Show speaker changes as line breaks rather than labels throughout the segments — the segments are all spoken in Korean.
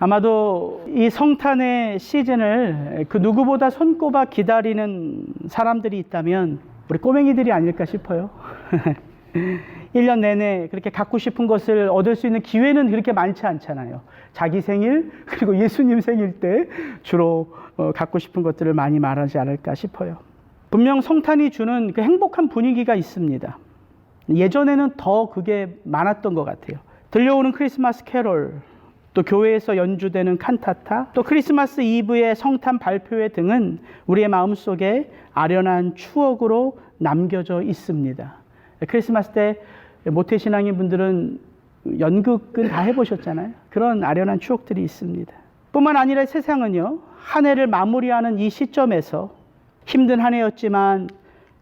아마도 이 성탄의 시즌을 그 누구보다 손꼽아 기다리는 사람들이 있다면 우리 꼬맹이들이 아닐까 싶어요. 1년 내내 그렇게 갖고 싶은 것을 얻을 수 있는 기회는 그렇게 많지 않잖아요. 자기 생일 그리고 예수님 생일 때 주로 갖고 싶은 것들을 많이 말하지 않을까 싶어요. 분명 성탄이 주는 그 행복한 분위기가 있습니다. 예전에는 더 그게 많았던 것 같아요. 들려오는 크리스마스 캐롤, 또 교회에서 연주되는 칸타타, 또 크리스마스 이브의 성탄 발표회 등은 우리의 마음속에 아련한 추억으로 남겨져 있습니다. 크리스마스 때 모태신앙인 분들은 연극은 다 해보셨잖아요. 그런 아련한 추억들이 있습니다. 뿐만 아니라 세상은요, 한 해를 마무리하는 이 시점에서 힘든 한 해였지만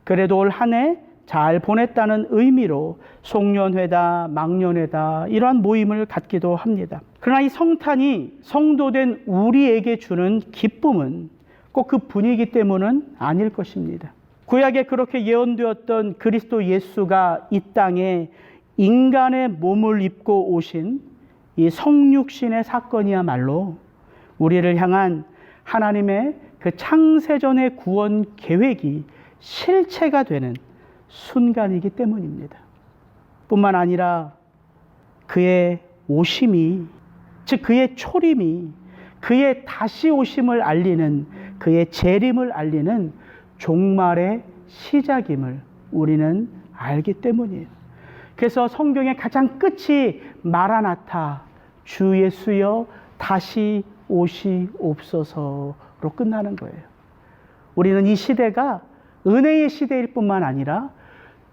그래도 올 한 해 잘 보냈다는 의미로 송년회다, 망년회다 이러한 모임을 갖기도 합니다. 그러나 이 성탄이 성도된 우리에게 주는 기쁨은 꼭 그 분위기 때문은 아닐 것입니다. 구약에 그렇게 예언되었던 그리스도 예수가 이 땅에 인간의 몸을 입고 오신 이 성육신의 사건이야말로 우리를 향한 하나님의 그 창세전의 구원 계획이 실체가 되는 순간이기 때문입니다. 뿐만 아니라 그의 오심이, 즉 그의 초림이 그의 다시 오심을 알리는, 그의 재림을 알리는 종말의 시작임을 우리는 알기 때문이에요. 그래서 성경의 가장 끝이 마라나타, 주 예수여 다시 오시옵소서로 끝나는 거예요. 우리는 이 시대가 은혜의 시대일 뿐만 아니라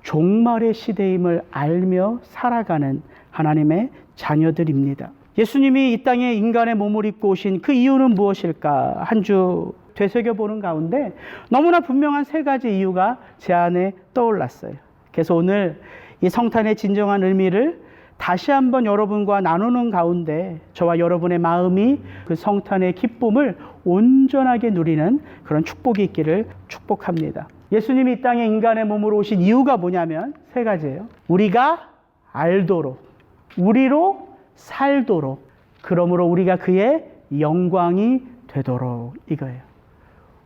종말의 시대임을 알며 살아가는 하나님의 자녀들입니다. 예수님이 이 땅에 인간의 몸을 입고 오신 그 이유는 무엇일까? 한 주 되새겨보는 가운데 너무나 분명한 세 가지 이유가 제 안에 떠올랐어요. 그래서 오늘 이 성탄의 진정한 의미를 다시 한번 여러분과 나누는 가운데 저와 여러분의 마음이 그 성탄의 기쁨을 온전하게 누리는 그런 축복이 있기를 축복합니다. 예수님이 이 땅에 인간의 몸으로 오신 이유가 뭐냐면 세 가지예요. 우리가 알도록, 우리로 살도록, 그러므로 우리가 그의 영광이 되도록, 이거예요.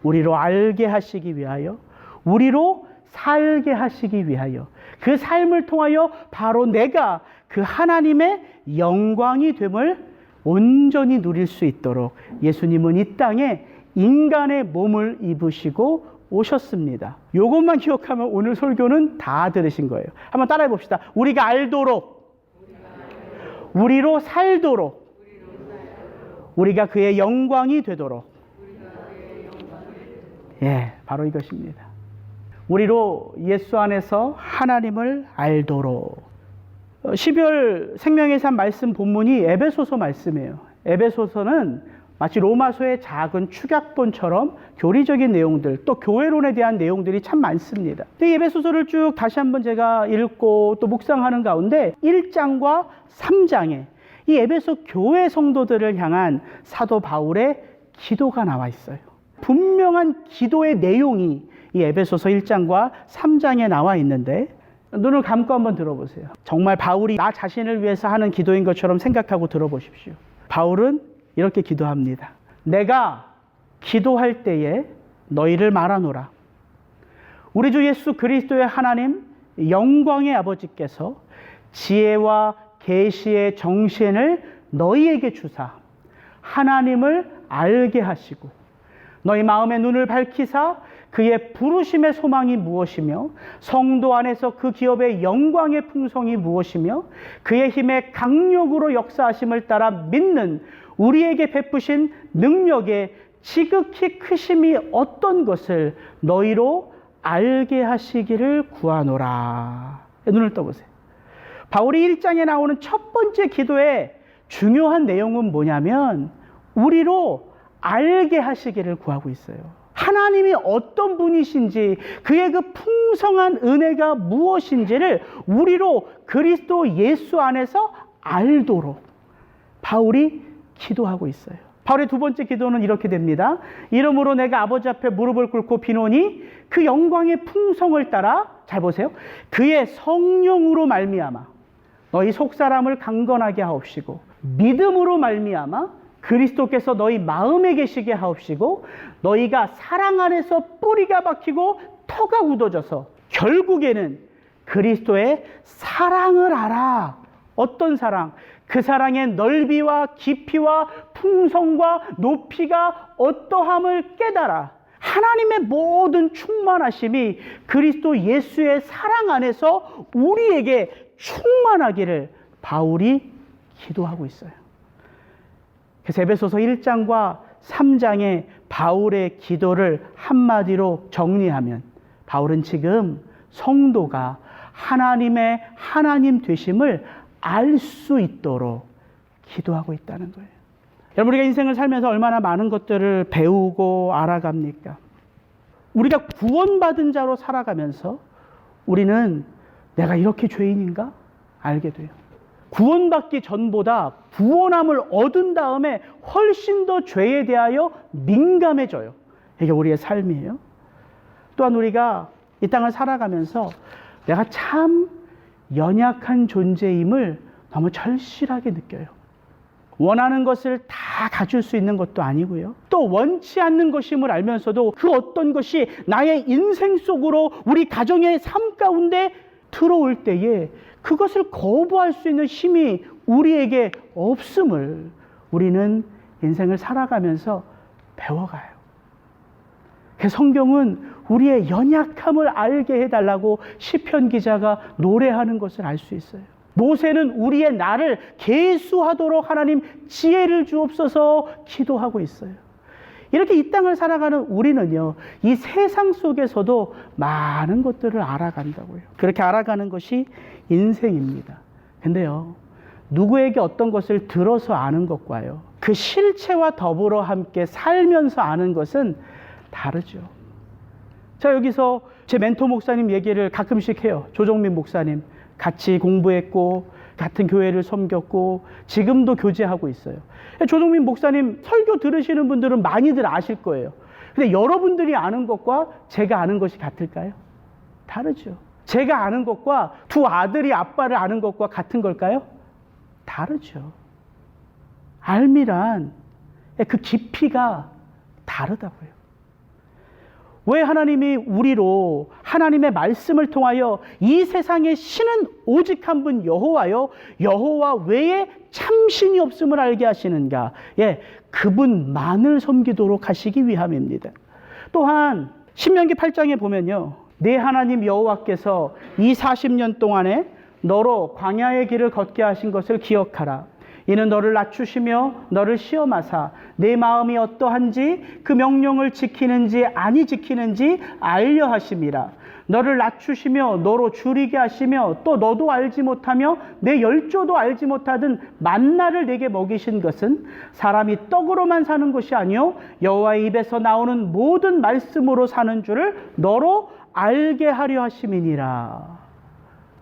우리로 알게 하시기 위하여, 우리로 살게 하시기 위하여, 그 삶을 통하여 바로 내가 그 하나님의 영광이 됨을 온전히 누릴 수 있도록 예수님은 이 땅에 인간의 몸을 입으시고 오셨습니다. 이것만 기억하면 오늘 설교는 다 들으신 거예요. 한번 따라해 봅시다. 우리가 알도록, 우리로 살도록, 우리가 그의 영광이 되도록. 예, 바로 이것입니다. 우리로 예수 안에서 하나님을 알도록. 12월 생명의 삶 말씀 본문이 에베소서 말씀이에요. 에베소서는 마치 로마서의 작은 축약본처럼 교리적인 내용들, 또 교회론에 대한 내용들이 참 많습니다. 이 에베소서를 쭉 다시 한번 제가 읽고 또 묵상하는 가운데 1장과 3장에 이 에베소 교회 성도들을 향한 사도 바울의 기도가 나와 있어요. 분명한 기도의 내용이 이 에베소서 1장과 3장에 나와 있는데 눈을 감고 한번 들어보세요. 정말 바울이 나 자신을 위해서 하는 기도인 것처럼 생각하고 들어보십시오. 바울은 이렇게 기도합니다. 내가 기도할 때에 너희를 말하노라. 우리 주 예수 그리스도의 하나님 영광의 아버지께서 지혜와 계시의 정신을 너희에게 주사 하나님을 알게 하시고 너희 마음의 눈을 밝히사 그의 부르심의 소망이 무엇이며 성도 안에서 그 기업의 영광의 풍성이 무엇이며 그의 힘의 강력으로 역사하심을 따라 믿는 우리에게 베푸신 능력의 지극히 크심이 어떤 것을 너희로 알게 하시기를 구하노라. 눈을 떠보세요. 바울이 1장에 나오는 첫 번째 기도의 중요한 내용은 뭐냐면 우리로 알게 하시기를 구하고 있어요. 하나님이 어떤 분이신지 그의 그 풍성한 은혜가 무엇인지를 우리로 그리스도 예수 안에서 알도록 바울이 기도하고 있어요. 바울의 두 번째 기도는 이렇게 됩니다. 이러므로 내가 아버지 앞에 무릎을 꿇고 비노니 그 영광의 풍성을 따라 잘 보세요. 그의 성령으로 말미암아 너희 속사람을 강건하게 하옵시고 믿음으로 말미암아 그리스도께서 너희 마음에 계시게 하옵시고 너희가 사랑 안에서 뿌리가 박히고 터가 굳어져서 결국에는 그리스도의 사랑을 알아. 어떤 사랑? 그 사랑의 넓이와 깊이와 풍성과 높이가 어떠함을 깨달아. 하나님의 모든 충만하심이 그리스도 예수의 사랑 안에서 우리에게 충만하기를 바울이 기도하고 있어요. 그래서 에베소서 1장과 3장의 바울의 기도를 한마디로 정리하면 바울은 지금 성도가 하나님의 하나님 되심을 알 수 있도록 기도하고 있다는 거예요. 여러분, 우리가 인생을 살면서 얼마나 많은 것들을 배우고 알아갑니까? 우리가 구원받은 자로 살아가면서 우리는 내가 이렇게 죄인인가? 알게 돼요. 구원받기 전보다 구원함을 얻은 다음에 훨씬 더 죄에 대하여 민감해져요. 이게 우리의 삶이에요. 또한 우리가 이 땅을 살아가면서 내가 참 연약한 존재임을 너무 절실하게 느껴요. 원하는 것을 다 가질 수 있는 것도 아니고요. 또 원치 않는 것임을 알면서도 그 어떤 것이 나의 인생 속으로 우리 가정의 삶 가운데 들어올 때에 그것을 거부할 수 있는 힘이 우리에게 없음을 우리는 인생을 살아가면서 배워가요. 그 성경은 우리의 연약함을 알게 해달라고 시편 기자가 노래하는 것을 알 수 있어요. 모세는 우리의 나를 계수하도록 하나님 지혜를 주옵소서 기도하고 있어요. 이렇게 이 땅을 살아가는 우리는요, 이 세상 속에서도 많은 것들을 알아간다고요. 그렇게 알아가는 것이 인생입니다. 근데요, 누구에게 어떤 것을 들어서 아는 것과요, 그 실체와 더불어 함께 살면서 아는 것은 다르죠. 자, 여기서 제 멘토 목사님 얘기를 가끔씩 해요. 조정민 목사님. 같이 공부했고 같은 교회를 섬겼고 지금도 교제하고 있어요. 조정민 목사님 설교 들으시는 분들은 많이들 아실 거예요. 근데 여러분들이 아는 것과 제가 아는 것이 같을까요? 다르죠. 제가 아는 것과 두 아들이 아빠를 아는 것과 같은 걸까요? 다르죠. 알미란 그 깊이가 다르다고요. 왜 하나님이 우리로 하나님의 말씀을 통하여 이 세상의 신은 오직 한 분 여호와요, 여호와 외에 참신이 없음을 알게 하시는가? 예, 그분만을 섬기도록 하시기 위함입니다. 또한 신명기 8장에 보면요, 내 하나님 여호와께서 이 40년 동안에 너로 광야의 길을 걷게 하신 것을 기억하라. 이는 너를 낮추시며 너를 시험하사 내 마음이 어떠한지 그 명령을 지키는지 아니 지키는지 알려 하심이라. 너를 낮추시며 너로 줄이게 하시며 또 너도 알지 못하며 내 열조도 알지 못하던 만나를 내게 먹이신 것은 사람이 떡으로만 사는 것이 아니요 여호와의 입에서 나오는 모든 말씀으로 사는 줄을 너로 알게 하려 하심이니라.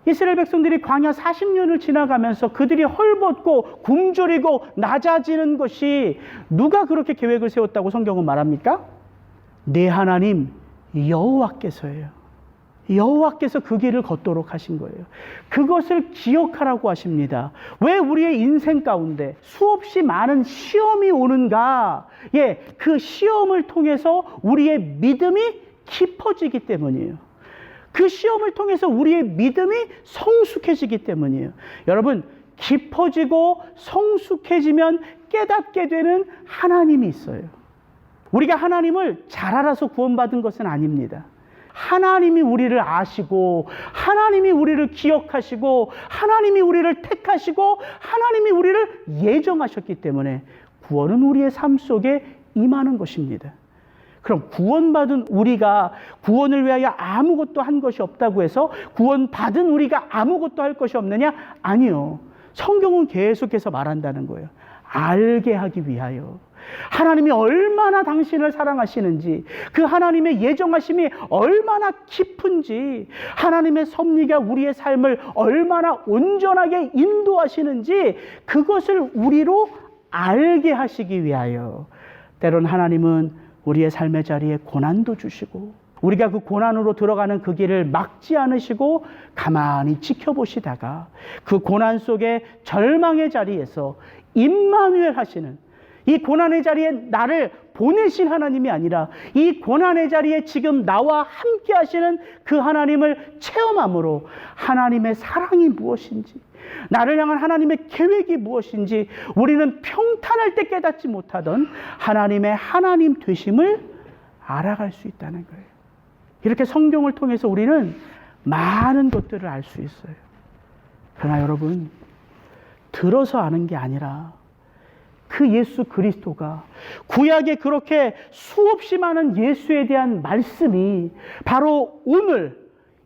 이스라엘 백성들이 광야 40년을 지나가면서 그들이 헐벗고 굶주리고 낮아지는 것이 누가 그렇게 계획을 세웠다고 성경은 말합니까? 내 하나님 여호와께서예요. 여호와께서 그 길을 걷도록 하신 거예요. 그것을 기억하라고 하십니다. 왜 우리의 인생 가운데 수없이 많은 시험이 오는가? 예, 그 시험을 통해서 우리의 믿음이 깊어지기 때문이에요. 그 시험을 통해서 우리의 믿음이 성숙해지기 때문이에요. 여러분, 깊어지고 성숙해지면 깨닫게 되는 하나님이 있어요. 우리가 하나님을 잘 알아서 구원받은 것은 아닙니다. 하나님이 우리를 아시고 하나님이 우리를 기억하시고 하나님이 우리를 택하시고 하나님이 우리를 예정하셨기 때문에 구원은 우리의 삶 속에 임하는 것입니다. 그럼 구원받은 우리가 구원을 위하여 아무것도 한 것이 없다고 해서 구원받은 우리가 아무것도 할 것이 없느냐? 아니요. 성경은 계속해서 말한다는 거예요. 알게 하기 위하여. 하나님이 얼마나 당신을 사랑하시는지, 그 하나님의 예정하심이 얼마나 깊은지, 하나님의 섭리가 우리의 삶을 얼마나 온전하게 인도하시는지 그것을 우리로 알게 하시기 위하여. 때론 하나님은 우리의 삶의 자리에 고난도 주시고 우리가 그 고난으로 들어가는 그 길을 막지 않으시고 가만히 지켜보시다가 그 고난 속에 절망의 자리에서 임마누엘 하시는 이 고난의 자리에 나를 보내신 하나님이 아니라 이 고난의 자리에 지금 나와 함께 하시는 그 하나님을 체험함으로 하나님의 사랑이 무엇인지, 나를 향한 하나님의 계획이 무엇인지 우리는 평탄할 때 깨닫지 못하던 하나님의 하나님 되심을 알아갈 수 있다는 거예요. 이렇게 성경을 통해서 우리는 많은 것들을 알 수 있어요. 그러나 여러분, 들어서 아는 게 아니라 그 예수 그리스도가, 구약에 그렇게 수없이 많은 예수에 대한 말씀이 바로 오늘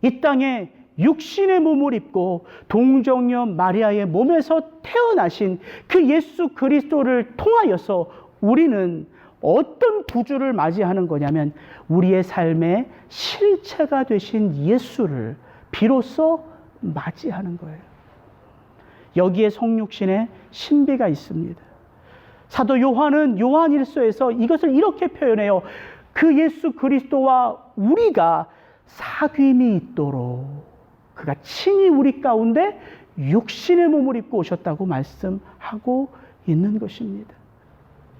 이 땅에 육신의 몸을 입고 동정녀 마리아의 몸에서 태어나신 그 예수 그리스도를 통하여서 우리는 어떤 구주를 맞이하는 거냐면 우리의 삶의 실체가 되신 예수를 비로소 맞이하는 거예요. 여기에 성육신의 신비가 있습니다. 사도 요한은 요한일서에서 이것을 이렇게 표현해요. 그 예수 그리스도와 우리가 사귐이 있도록 그가 친히 우리 가운데 육신의 몸을 입고 오셨다고 말씀하고 있는 것입니다.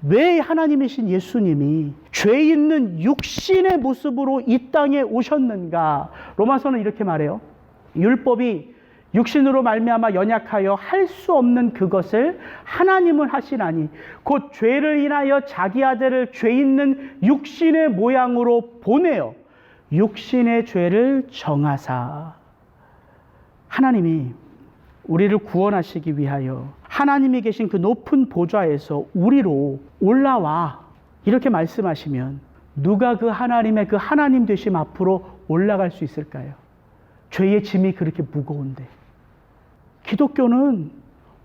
왜 하나님이신 예수님이 죄 있는 육신의 모습으로 이 땅에 오셨는가? 로마서는 이렇게 말해요. 율법이 육신으로 말미암아 연약하여 할 수 없는 그것을 하나님은 하시나니 곧 죄를 인하여 자기 아들을 죄 있는 육신의 모양으로 보내어 육신의 죄를 정하사. 하나님이 우리를 구원하시기 위하여 하나님이 계신 그 높은 보좌에서 우리로 올라와 이렇게 말씀하시면 누가 그 하나님의 그 하나님 되심 앞으로 올라갈 수 있을까요? 죄의 짐이 그렇게 무거운데. 기독교는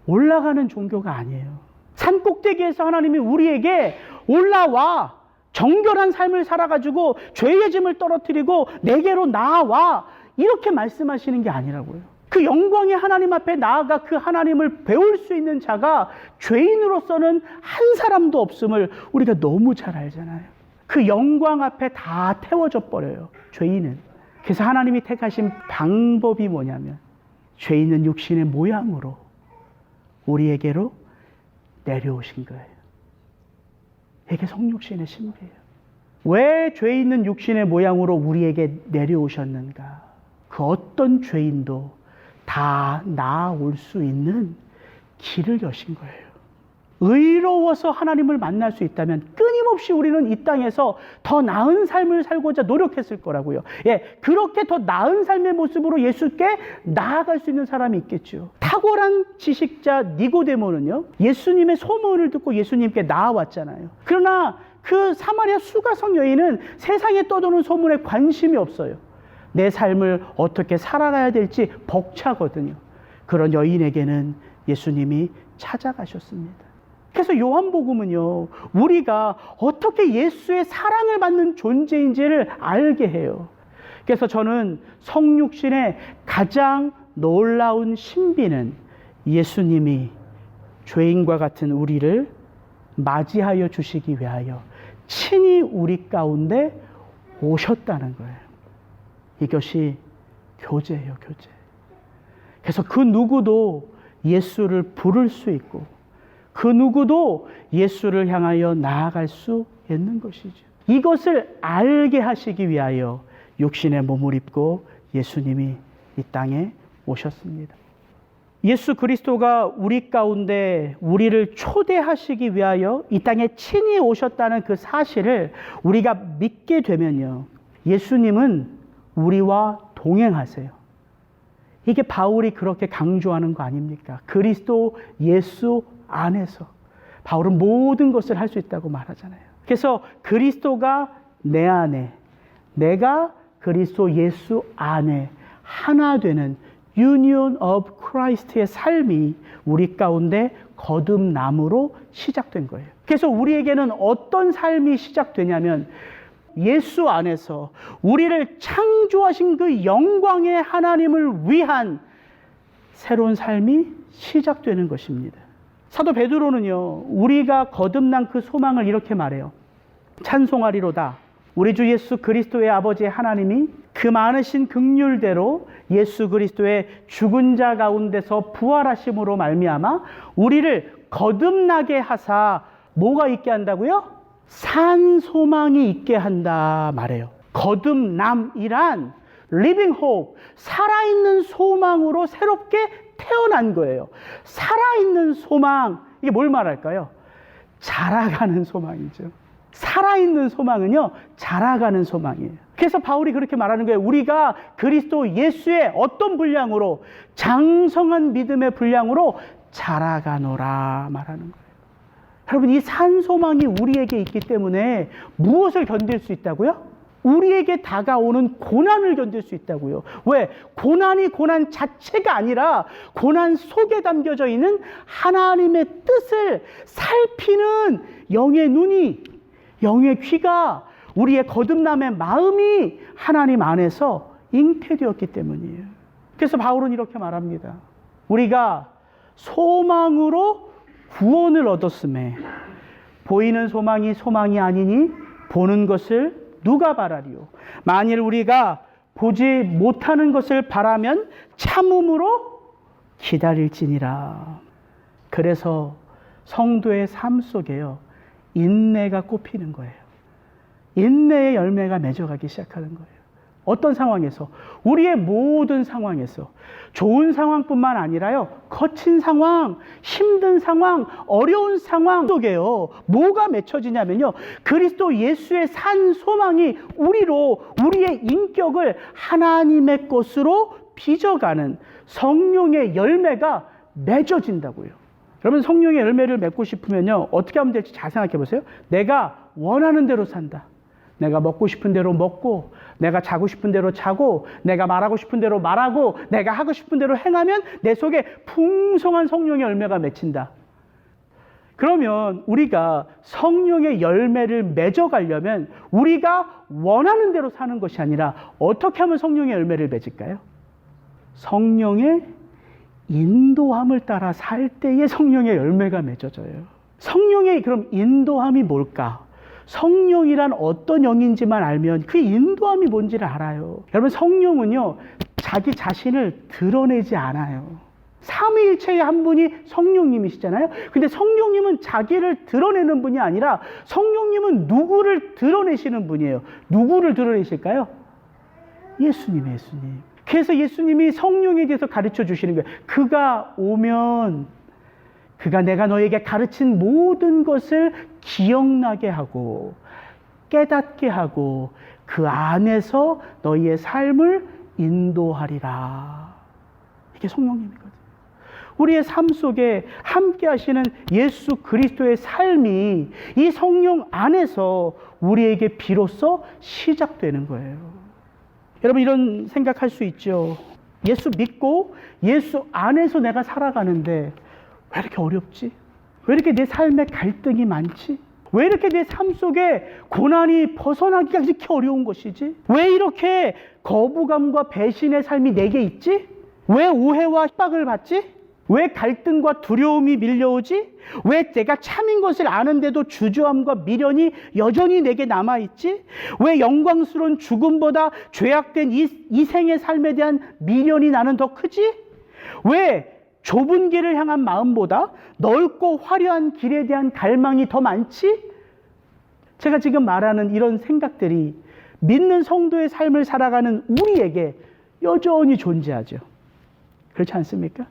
올라가는 종교가 아니에요. 산 꼭대기에서 하나님이 우리에게 올라와 정결한 삶을 살아가지고 죄의 짐을 떨어뜨리고 내게로 나아와 이렇게 말씀하시는 게 아니라고요. 그 영광의 하나님 앞에 나아가 그 하나님을 배울 수 있는 자가 죄인으로서는 한 사람도 없음을 우리가 너무 잘 알잖아요. 그 영광 앞에 다 태워져 버려요, 죄인은. 그래서 하나님이 택하신 방법이 뭐냐면 죄 있는 육신의 모양으로 우리에게로 내려오신 거예요. 이게 성육신의 신비예요. 왜 죄 있는 육신의 모양으로 우리에게 내려오셨는가? 그 어떤 죄인도 다 나아올 수 있는 길을 여신 거예요. 의로워서 하나님을 만날 수 있다면 끊임없이 우리는 이 땅에서 더 나은 삶을 살고자 노력했을 거라고요. 예, 그렇게 더 나은 삶의 모습으로 예수께 나아갈 수 있는 사람이 있겠죠. 탁월한 지식자 니고데모는요, 예수님의 소문을 듣고 예수님께 나아왔잖아요. 그러나 그 사마리아 수가성 여인은 세상에 떠도는 소문에 관심이 없어요. 내 삶을 어떻게 살아가야 될지 벅차거든요. 그런 여인에게는 예수님이 찾아가셨습니다. 그래서 요한복음은요, 우리가 어떻게 예수의 사랑을 받는 존재인지를 알게 해요. 그래서 저는 성육신의 가장 놀라운 신비는 예수님이 죄인과 같은 우리를 맞이하여 주시기 위하여 친히 우리 가운데 오셨다는 거예요. 이것이 교제예요, 교제. 그래서 그 누구도 예수를 부를 수 있고 그 누구도 예수를 향하여 나아갈 수 있는 것이죠. 이것을 알게 하시기 위하여 육신의 몸을 입고 예수님이 이 땅에 오셨습니다. 예수 그리스도가 우리 가운데 우리를 초대하시기 위하여 이 땅에 친히 오셨다는 그 사실을 우리가 믿게 되면요, 예수님은 우리와 동행하세요. 이게 바울이 그렇게 강조하는 거 아닙니까? 그리스도 예수 안에서 바울은 모든 것을 할 수 있다고 말하잖아요. 그래서 그리스도가 내 안에, 내가 그리스도 예수 안에 하나 되는 Union of Christ의 삶이 우리 가운데 거듭남으로 시작된 거예요. 그래서 우리에게는 어떤 삶이 시작되냐면 예수 안에서 우리를 창조하신 그 영광의 하나님을 위한 새로운 삶이 시작되는 것입니다. 사도 베드로는요, 우리가 거듭난 그 소망을 이렇게 말해요. 찬송하리로다. 우리 주 예수 그리스도의 아버지 하나님이 그 많으신 긍휼대로 예수 그리스도의 죽은 자 가운데서 부활하심으로 말미암아 우리를 거듭나게 하사 뭐가 있게 한다고요? 산 소망이 있게 한다 말해요. 거듭남이란 living hope, 살아있는 소망으로 새롭게 태어난 거예요. 살아있는 소망, 이게 뭘 말할까요? 자라가는 소망이죠. 살아있는 소망은요, 자라가는 소망이에요. 그래서 바울이 그렇게 말하는 거예요. 우리가 그리스도 예수의 어떤 분량으로, 장성한 믿음의 분량으로 자라가노라 말하는 거예요. 여러분, 이 산 소망이 우리에게 있기 때문에 무엇을 견딜 수 있다고요? 우리에게 다가오는 고난을 견딜 수 있다고요. 왜? 고난이 고난 자체가 아니라 고난 속에 담겨져 있는 하나님의 뜻을 살피는 영의 눈이, 영의 귀가, 우리의 거듭남의 마음이 하나님 안에서 잉태되었기 때문이에요. 그래서 바울은 이렇게 말합니다. 우리가 소망으로 구원을 얻었음에 보이는 소망이 소망이 아니니 보는 것을 누가 바라리요? 만일 우리가 보지 못하는 것을 바라면 참음으로 기다릴지니라. 그래서 성도의 삶 속에요, 인내가 꼽히는 거예요. 인내의 열매가 맺어가기 시작하는 거예요. 어떤 상황에서? 우리의 모든 상황에서. 좋은 상황뿐만 아니라요, 거친 상황, 힘든 상황, 어려운 상황 속에요, 뭐가 맺혀지냐면요, 그리스도 예수의 산 소망이 우리의 인격을 하나님의 것으로 빚어가는 성령의 열매가 맺어진다고요. 여러분, 성령의 열매를 맺고 싶으면요, 어떻게 하면 될지 잘 생각해 보세요. 내가 원하는 대로 산다. 내가 먹고 싶은 대로 먹고, 내가 자고 싶은 대로 자고, 내가 말하고 싶은 대로 말하고, 내가 하고 싶은 대로 행하면 내 속에 풍성한 성령의 열매가 맺힌다. 그러면 우리가 성령의 열매를 맺어가려면 우리가 원하는 대로 사는 것이 아니라 어떻게 하면 성령의 열매를 맺을까요? 성령의 인도함을 따라 살 때에 성령의 열매가 맺어져요. 성령의 그럼 인도함이 뭘까? 성령이란 어떤 영인지만 알면 그 인도함이 뭔지를 알아요. 여러분, 성령은요, 자기 자신을 드러내지 않아요. 삼위일체의 한 분이 성령님이시잖아요. 근데 성령님은 자기를 드러내는 분이 아니라 성령님은 누구를 드러내시는 분이에요. 누구를 드러내실까요? 예수님. 그래서 예수님이 성령에 대해서 가르쳐 주시는 거예요. 그가 오면 그가 내가 너에게 가르친 모든 것을 기억나게 하고 깨닫게 하고 그 안에서 너희의 삶을 인도하리라. 이게 성령님이거든요. 우리의 삶 속에 함께 하시는 예수 그리스도의 삶이 이 성령 안에서 우리에게 비로소 시작되는 거예요. 여러분, 이런 생각할 수 있죠. 예수 믿고 예수 안에서 내가 살아가는데 왜 이렇게 어렵지? 왜 이렇게 내 삶에 갈등이 많지? 왜 이렇게 내 삶 속에 고난이 벗어나기가 이렇게 어려운 것이지? 왜 이렇게 거부감과 배신의 삶이 내게 있지? 왜 오해와 협박을 받지? 왜 갈등과 두려움이 밀려오지? 왜 내가 참인 것을 아는데도 주저함과 미련이 여전히 내게 남아있지? 왜 영광스러운 죽음보다 죄악된 이 생의 삶에 대한 미련이 나는 더 크지? 왜 좁은 길을 향한 마음보다 넓고 화려한 길에 대한 갈망이 더 많지? 제가 지금 말하는 이런 생각들이 믿는 성도의 삶을 살아가는 우리에게 여전히 존재하죠. 그렇지 않습니까?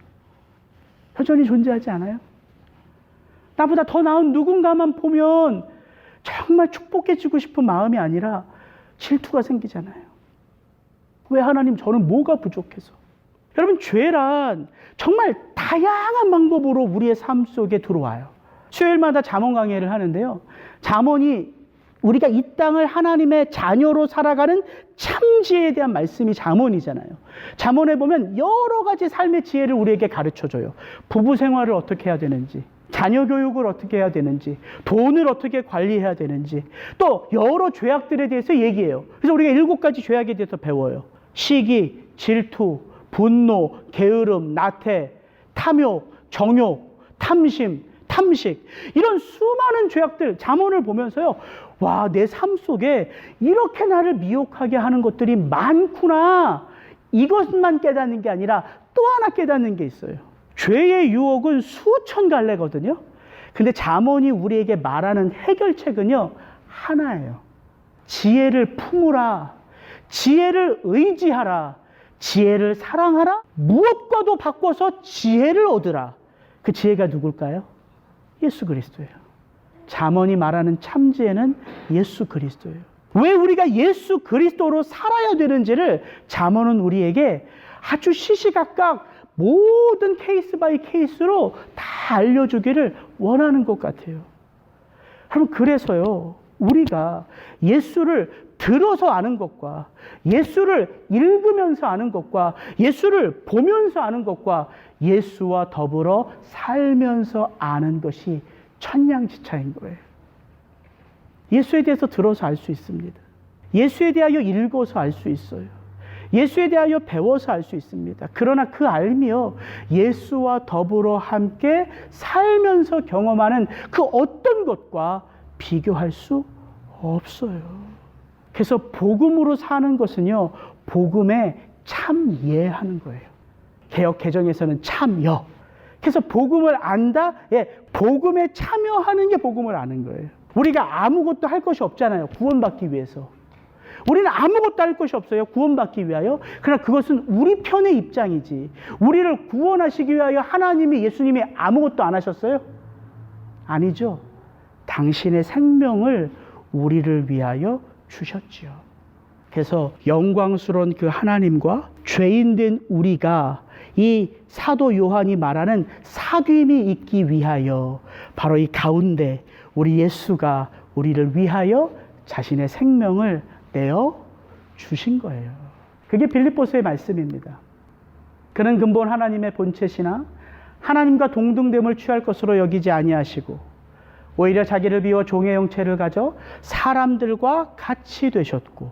여전히 존재하지 않아요? 나보다 더 나은 누군가만 보면 정말 축복해주고 싶은 마음이 아니라 질투가 생기잖아요. 왜 하나님, 저는 뭐가 부족해서? 여러분, 죄란 정말 다양한 방법으로 우리의 삶 속에 들어와요. 수요일마다 잠언 강의를 하는데요, 잠언이 우리가 이 땅을 하나님의 자녀로 살아가는 참지혜에 대한 말씀이 잠언이잖아요. 잠언에 보면 여러 가지 삶의 지혜를 우리에게 가르쳐줘요. 부부 생활을 어떻게 해야 되는지, 자녀 교육을 어떻게 해야 되는지, 돈을 어떻게 관리해야 되는지, 또 여러 죄악들에 대해서 얘기해요. 그래서 우리가 7가지 죄악에 대해서 배워요. 시기, 질투, 분노, 게으름, 나태, 탐욕, 정욕, 탐심, 탐식, 이런 수많은 죄악들, 잠언을 보면서요, 와, 내 삶 속에 이렇게 나를 미혹하게 하는 것들이 많구나, 이것만 깨닫는 게 아니라 또 하나 깨닫는 게 있어요. 죄의 유혹은 수천 갈래거든요. 근데 잠언이 우리에게 말하는 해결책은요, 하나예요. 지혜를 품으라. 지혜를 의지하라. 지혜를 사랑하라. 무엇과도 바꿔서 지혜를 얻으라. 그 지혜가 누굴까요? 예수 그리스도예요. 잠언이 말하는 참지혜는 예수 그리스도예요. 왜 우리가 예수 그리스도로 살아야 되는지를 잠언은 우리에게 아주 시시각각 모든 케이스 바이 케이스로 다 알려주기를 원하는 것 같아요. 여러분, 그래서요, 우리가 예수를 들어서 아는 것과 예수를 읽으면서 아는 것과 예수를 보면서 아는 것과 예수와 더불어 살면서 아는 것이 천냥지차인 거예요. 예수에 대해서 들어서 알 수 있습니다. 예수에 대하여 읽어서 알 수 있어요. 예수에 대하여 배워서 알 수 있습니다. 그러나 그 알미요, 예수와 더불어 함께 살면서 경험하는 그 어떤 것과 비교할 수 없어요. 그래서 복음으로 사는 것은요, 복음에 참예하는 거예요. 개역 개정에서는 참여. 그래서 복음을 안다? 예, 복음에 참여하는 게 복음을 아는 거예요. 우리가 아무것도 할 것이 없잖아요. 구원받기 위해서. 우리는 아무것도 할 것이 없어요. 구원받기 위하여. 그러나 그것은 우리 편의 입장이지. 우리를 구원하시기 위하여 하나님이, 예수님이 아무것도 안 하셨어요? 아니죠. 당신의 생명을 우리를 위하여 주셨지요. 그래서 영광스러운 그 하나님과 죄인된 우리가 이 사도 요한이 말하는 사귐이 있기 위하여 바로 이 가운데 우리 예수가 우리를 위하여 자신의 생명을 내어 주신 거예요. 그게 빌립보서의 말씀입니다. 그는 근본 하나님의 본체시나 하나님과 동등됨을 취할 것으로 여기지 아니하시고 오히려 자기를 비워 종의 형체를 가져 사람들과 같이 되셨고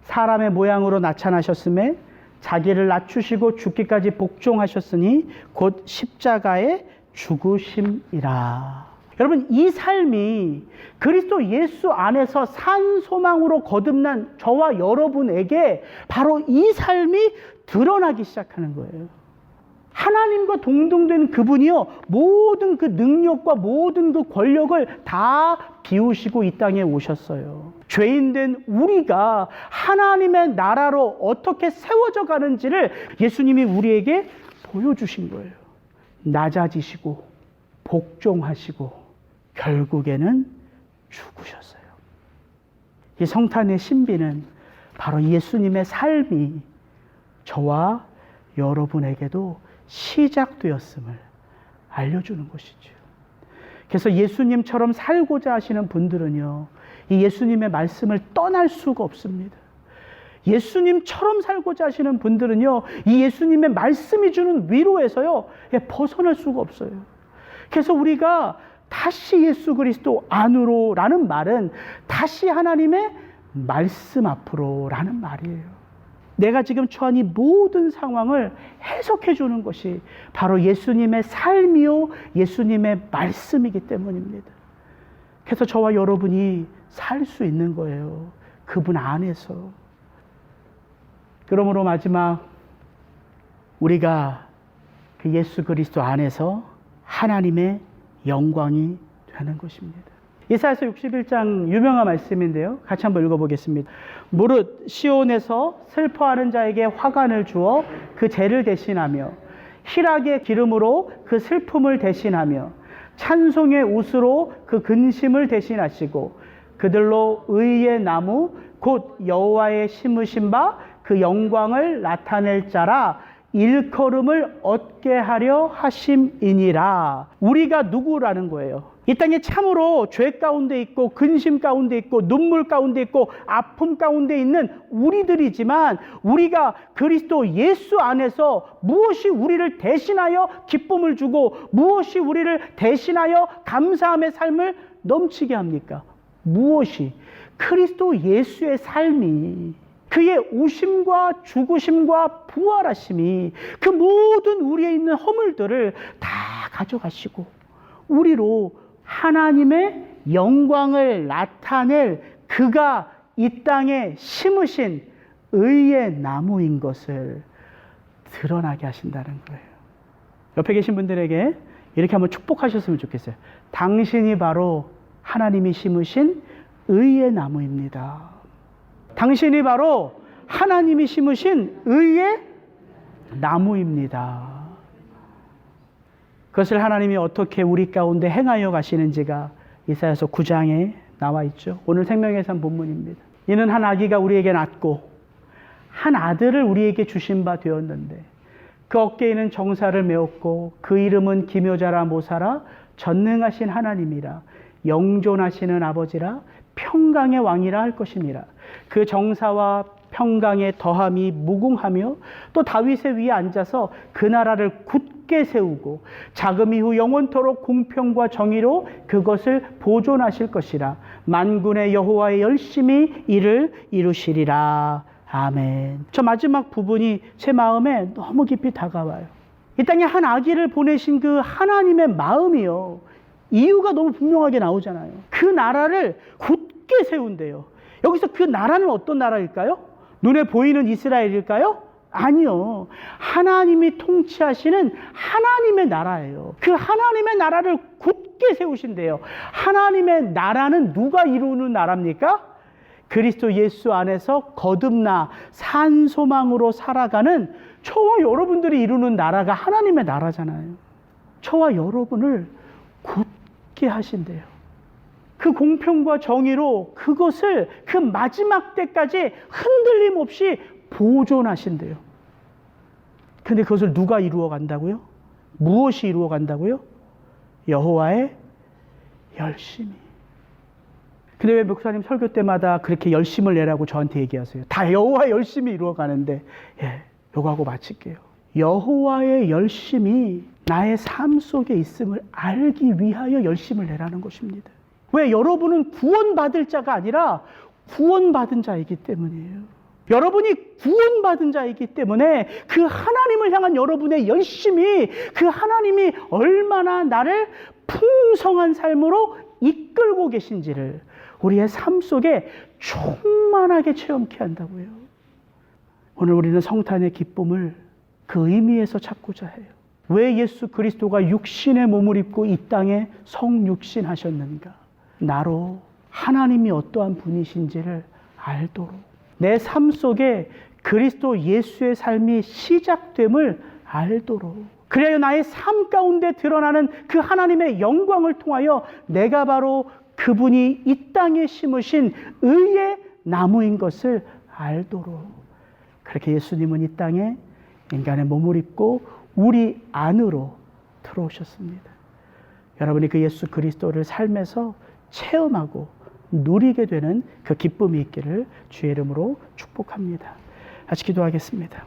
사람의 모양으로 나타나셨음에 자기를 낮추시고 죽기까지 복종하셨으니 곧 십자가의 죽으심이라. 여러분, 이 삶이 그리스도 예수 안에서 산 소망으로 거듭난 저와 여러분에게 바로 이 삶이 드러나기 시작하는 거예요. 하나님과 동등된 그분이요, 모든 그 능력과 모든 그 권력을 다 비우시고 이 땅에 오셨어요. 죄인된 우리가 하나님의 나라로 어떻게 세워져 가는지를 예수님이 우리에게 보여주신 거예요. 낮아지시고 복종하시고 결국에는 죽으셨어요. 이 성탄의 신비는 바로 예수님의 삶이 저와 여러분에게도 시작되었음을 알려주는 것이죠. 그래서 예수님처럼 살고자 하시는 분들은요, 이 예수님의 말씀을 떠날 수가 없습니다. 예수님처럼 살고자 하시는 분들은요, 이 예수님의 말씀이 주는 위로에서요, 벗어날 수가 없어요. 그래서 우리가 다시 예수 그리스도 안으로 라는 말은 다시 하나님의 말씀 앞으로 라는 말이에요. 내가 지금 처한 이 모든 상황을 해석해 주는 것이 바로 예수님의 삶이요, 예수님의 말씀이기 때문입니다. 그래서 저와 여러분이 살 수 있는 거예요. 그분 안에서. 그러므로 마지막 우리가 그 예수 그리스도 안에서 하나님의 영광이 되는 것입니다. 이사야서 61장 유명한 말씀인데요. 같이 한번 읽어보겠습니다. 무릇 시온에서 슬퍼하는 자에게 화관을 주어 그 죄를 대신하며 희락의 기름으로 그 슬픔을 대신하며 찬송의 웃으로 그 근심을 대신하시고 그들로 의의 나무 곧 여호와의 심으신 바 그 영광을 나타낼 자라 일컬음을 얻게 하려 하심이니라. 우리가 누구라는 거예요? 이 땅에 참으로 죄 가운데 있고 근심 가운데 있고 눈물 가운데 있고 아픔 가운데 있는 우리들이지만 우리가 그리스도 예수 안에서 무엇이 우리를 대신하여 기쁨을 주고 무엇이 우리를 대신하여 감사함의 삶을 넘치게 합니까? 무엇이? 그리스도 예수의 삶이, 그의 오심과 죽으심과 부활하심이 그 모든 우리에 있는 허물들을 다 가져가시고 우리로 하나님의 영광을 나타낼 그가 이 땅에 심으신 의의 나무인 것을 드러나게 하신다는 거예요. 옆에 계신 분들에게 이렇게 한번 축복하셨으면 좋겠어요. 당신이 바로 하나님이 심으신 의의 나무입니다. 당신이 바로 하나님이 심으신 의의 나무입니다. 그것을 하나님이 어떻게 우리 가운데 행하여 가시는지가 이사야서 9장에 나와 있죠. 오늘 생명의 산 본문입니다. 이는 한 아기가 우리에게 낳고 한 아들을 우리에게 주신 바 되었는데 그 어깨에는 정사를 메었고 그 이름은 기묘자라 모사라 전능하신 하나님이라 영존하시는 아버지라 평강의 왕이라 할 것임이라. 그 정사와 평강의 더함이 무궁하며 또 다윗의 위에 앉아서 그 나라를 굳게 세우고 자금 이후 영원토록 공평과 정의로 그것을 보존하실 것이라. 만군의 여호와의 열심히 이를 이루시리라. 아멘. 저 마지막 부분이 제 마음에 너무 깊이 다가와요. 이 땅에 한 아기를 보내신 그 하나님의 마음이요, 이유가 너무 분명하게 나오잖아요. 그 나라를 굳게 세운대요. 여기서 그 나라는 어떤 나라일까요? 눈에 보이는 이스라엘일까요? 아니요. 하나님이 통치하시는 하나님의 나라예요. 그 하나님의 나라를 굳게 세우신대요. 하나님의 나라는 누가 이루는 나라입니까? 그리스도 예수 안에서 거듭나 산소망으로 살아가는 저와 여러분들이 이루는 나라가 하나님의 나라잖아요. 저와 여러분을 굳게 하신대요. 그 공평과 정의로 그것을 그 마지막 때까지 흔들림 없이 보존하신대요. 근데 그것을 누가 이루어 간다고요? 무엇이 이루어 간다고요? 여호와의 열심히. 근데 왜 목사님 설교 때마다 그렇게 열심을 내라고 저한테 얘기하세요? 다 여호와의 열심히 이루어 가는데, 요거 하고 마칠게요. 여호와의 열심이 나의 삶 속에 있음을 알기 위하여 열심을 내라는 것입니다. 왜? 여러분은 구원받을 자가 아니라 구원받은 자이기 때문이에요. 여러분이 구원받은 자이기 때문에 그 하나님을 향한 여러분의 열심이, 그 하나님이 얼마나 나를 풍성한 삶으로 이끌고 계신지를 우리의 삶 속에 충만하게 체험케 한다고요. 오늘 우리는 성탄의 기쁨을 그 의미에서 찾고자 해요. 왜 예수 그리스도가 육신의 몸을 입고 이 땅에 성육신 하셨는가? 나로 하나님이 어떠한 분이신지를 알도록, 내 삶 속에 그리스도 예수의 삶이 시작됨을 알도록, 그래야 나의 삶 가운데 드러나는 그 하나님의 영광을 통하여 내가 바로 그분이 이 땅에 심으신 의의 나무인 것을 알도록, 그렇게 예수님은 이 땅에 인간의 몸을 입고 우리 안으로 들어오셨습니다. 여러분이 그 예수 그리스도를 삶에서 체험하고 누리게 되는 그 기쁨이 있기를 주의 이름으로 축복합니다. 같이 기도하겠습니다.